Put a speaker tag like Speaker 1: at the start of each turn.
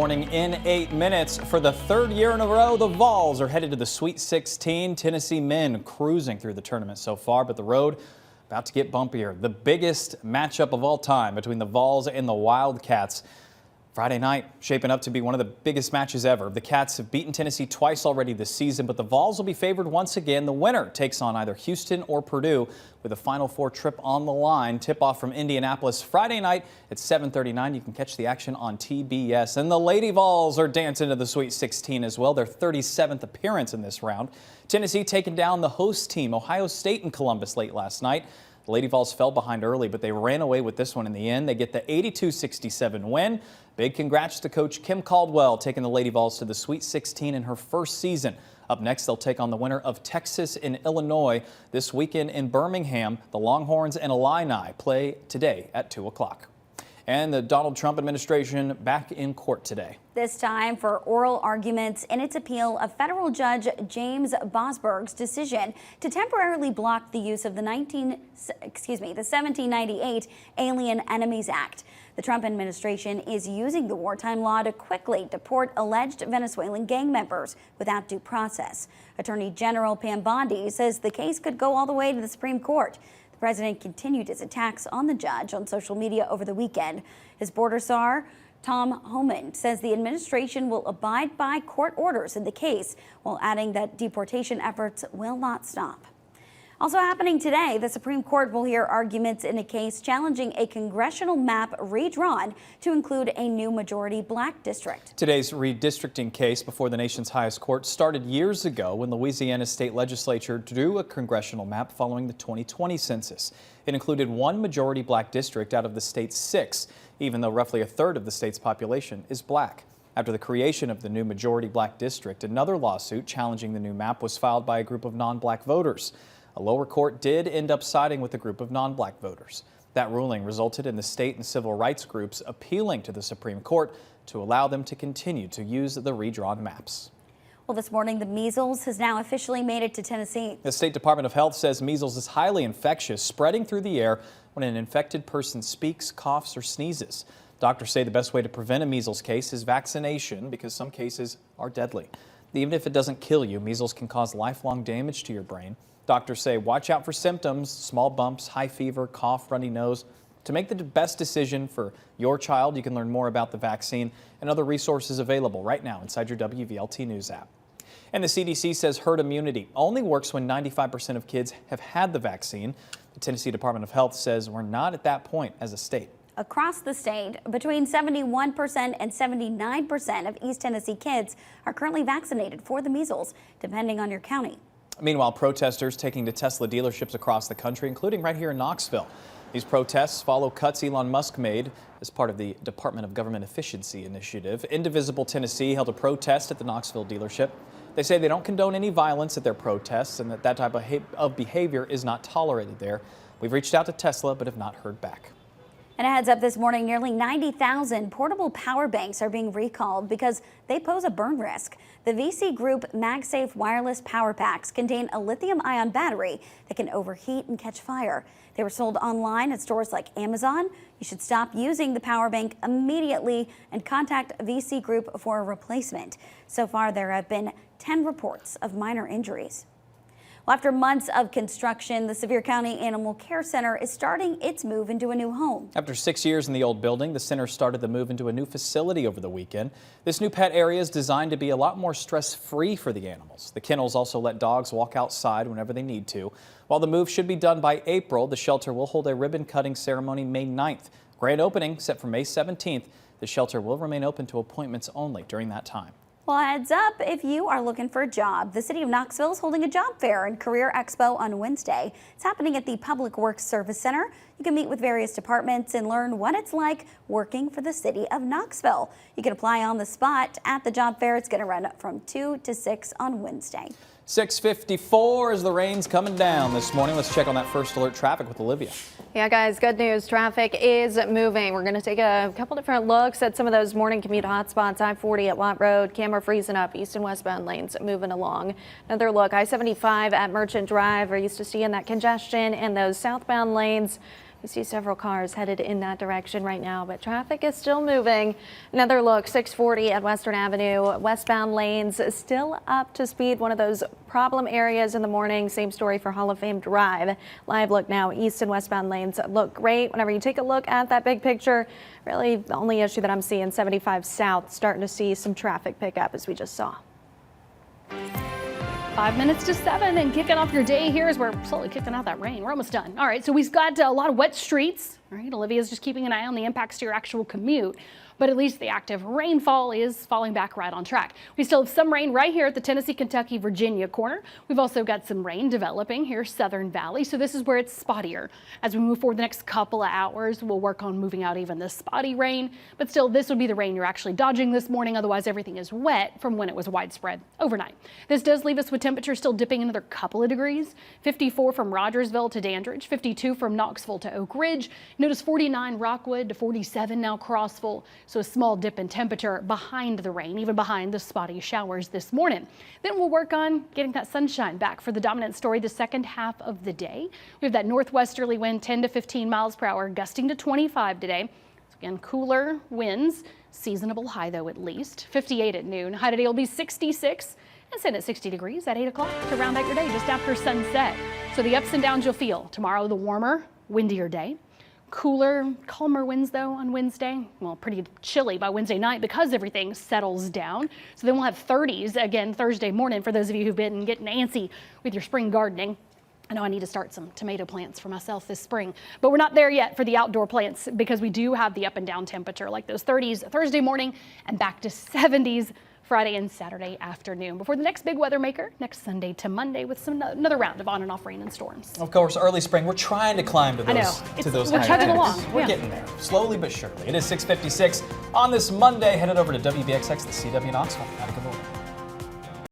Speaker 1: Morning in 8 minutes. For the third year in a row, the Vols are headed to the Sweet 16. Tennessee men cruising through the tournament so far, but the road about to get bumpier. The biggest matchup of all time between the Vols and the Wildcats. Friday night shaping up to be one of the biggest matches ever. The Cats have beaten Tennessee twice already this season, but the Vols will be favored once again. The winner takes on either Houston or Purdue with a Final Four trip on the line. Tip-off from Indianapolis Friday night at 7:39. You can catch the action on TBS. And the Lady Vols are dancing to the Sweet 16 as well, their 37th appearance in this round. Tennessee taking down the host team, Ohio State in Columbus, late last night. The Lady Vols fell behind early, but they ran away with this one in the end. They get the 82-67 win. Big congrats to Coach Kim Caldwell, taking the Lady Vols to the Sweet 16 in her first season. Up next, they'll take on the winner of Texas and Illinois this weekend in Birmingham. The Longhorns and Illini play today at 2 o'clock. And the Donald Trump administration back in court today.
Speaker 2: This time for oral arguments in its appeal of federal judge James Bosberg's decision to temporarily block the use of the 1798 Alien Enemies Act. The Trump administration is using the wartime law to quickly deport alleged Venezuelan gang members without due process. Attorney General Pam Bondi says the case could go all the way to the Supreme Court. The president continued his attacks on the judge on social media over the weekend. His border czar, Tom Homan, says the administration will abide by court orders in the case, while adding that deportation efforts will not stop. Also happening today, the Supreme Court will hear arguments in a case challenging a congressional map redrawn to include a new majority black district.
Speaker 1: Today's redistricting case before the nation's highest court started years ago when Louisiana's state legislature drew a congressional map following the 2020 census. It included one majority black district out of the state's 6, even though roughly a third of the state's population is black. After the creation of the new majority black district, another lawsuit challenging the new map was filed by a group of non-black voters. A lower court did end up siding with a group of non-black voters. That ruling resulted in the state and civil rights groups appealing to the Supreme Court to allow them to continue to use the redrawn maps.
Speaker 2: Well, this morning, the measles has now officially made it to Tennessee.
Speaker 1: The State Department of Health says measles is highly infectious, spreading through the air when an infected person speaks, coughs, or sneezes. Doctors say the best way to prevent a measles case is vaccination because some cases are deadly. Even if it doesn't kill you, measles can cause lifelong damage to your brain. Doctors say watch out for symptoms, small bumps, high fever, cough, runny nose. To make the best decision for your child, you can learn more about the vaccine and other resources available right now inside your WVLT News app. And the CDC says herd immunity only works when 95% of kids have had the vaccine. The Tennessee Department of Health says we're not at that point as a state.
Speaker 2: Across the state, between 71% and 79% of East Tennessee kids are currently vaccinated for the measles, depending on your county.
Speaker 1: Meanwhile, protesters taking to Tesla dealerships across the country, including right here in Knoxville. These protests follow cuts Elon Musk made as part of the Department of Government Efficiency initiative. Indivisible Tennessee held a protest at the Knoxville dealership. They say they don't condone any violence at their protests and that type of behavior is not tolerated there. We've reached out to Tesla but have not heard back.
Speaker 2: And a heads up this morning, nearly 90,000 portable power banks are being recalled because they pose a burn risk. The VC Group MagSafe wireless power packs contain a lithium-ion battery that can overheat and catch fire. They were sold online at stores like Amazon. You should stop using the power bank immediately and contact VC Group for a replacement. So far, there have been 10 reports of minor injuries. Well, after months of construction, the Sevier County Animal Care Center is starting its move into a new home.
Speaker 1: After 6 years in the old building, the center started the move into a new facility over the weekend. This new pet area is designed to be a lot more stress-free for the animals. The kennels also let dogs walk outside whenever they need to. While the move should be done by April, the shelter will hold a ribbon-cutting ceremony May 9th. Grand opening set for May 17th. The shelter will remain open to appointments only during that time.
Speaker 2: Well, heads up, if you are looking for a job, the city of Knoxville is holding a job fair and career expo on Wednesday. It's happening at the Public Works Service Center. You can meet with various departments and learn what it's like working for the city of Knoxville. You can apply on the spot at the job fair. It's going to run from 2 to 6 on Wednesday.
Speaker 1: 6:54 as the rain's coming down this morning. Let's check on that first alert traffic with Olivia.
Speaker 3: Yeah, guys, good news. Traffic is moving. We're going to take a couple different looks at some of those morning commute hotspots. I-40 at Watt Road, camera freezing up, east and westbound lanes moving along. Another look, I-75 at Merchant Drive. We're used to seeing that congestion in those southbound lanes. We see several cars headed in that direction right now, but traffic is still moving. Another look, 640 at Western Avenue. Westbound lanes still up to speed. One of those problem areas in the morning. Same story for Hall of Fame Drive. Live look now. East and westbound lanes look great. Whenever you take a look at that big picture, really the only issue that I'm seeing, 75 South, starting to see some traffic pick up as we just saw.
Speaker 4: 5 minutes to 7 and kicking off your day here as we're slowly kicking out that rain. We're almost done. All right, so we've got a lot of wet streets. All right, Olivia's just keeping an eye on the impacts to your actual commute, but at least the active rainfall is falling back right on track. We still have some rain right here at the Tennessee, Kentucky, Virginia corner. We've also got some rain developing here, Southern Valley. So this is where it's spottier. As we move forward the next couple of hours, we'll work on moving out even the spotty rain, but still this would be the rain you're actually dodging this morning. Otherwise everything is wet from when it was widespread overnight. This does leave us with temperatures still dipping another couple of degrees. 54 from Rogersville to Dandridge, 52 from Knoxville to Oak Ridge. Notice 49 Rockwood to 47 now Crossville. So a small dip in temperature behind the rain, even behind the spotty showers this morning. Then we'll work on getting that sunshine back for the dominant story the second half of the day. We have that northwesterly wind 10 to 15 miles per hour, gusting to 25 today. So again, cooler winds, seasonable high though at least. 58 at noon. High today will be 66 and sit at 60 degrees at 8 o'clock to round out your day just after sunset. So the ups and downs you'll feel. Tomorrow, the warmer, windier day. Cooler, calmer winds though on Wednesday. Well, pretty chilly by Wednesday night because everything settles down. So then we'll have 30s again Thursday morning for those of you who've been getting antsy with your spring gardening. I know I need to start some tomato plants for myself this spring, but we're not there yet for the outdoor plants because we do have the up and down temperature like those 30s Thursday morning and back to 70s Friday and Saturday afternoon before the next big weather maker next Sunday to Monday with another round of on and off rain and storms.
Speaker 1: Of course, early spring, we're trying to climb to those
Speaker 4: we're
Speaker 1: higher
Speaker 4: chugging
Speaker 1: temps.
Speaker 4: along.
Speaker 1: We're
Speaker 4: Yeah.
Speaker 1: getting there, slowly but surely. It is 6:56 on this Monday. Headed over to WVXX, the CW Knoxville. Have a good morning.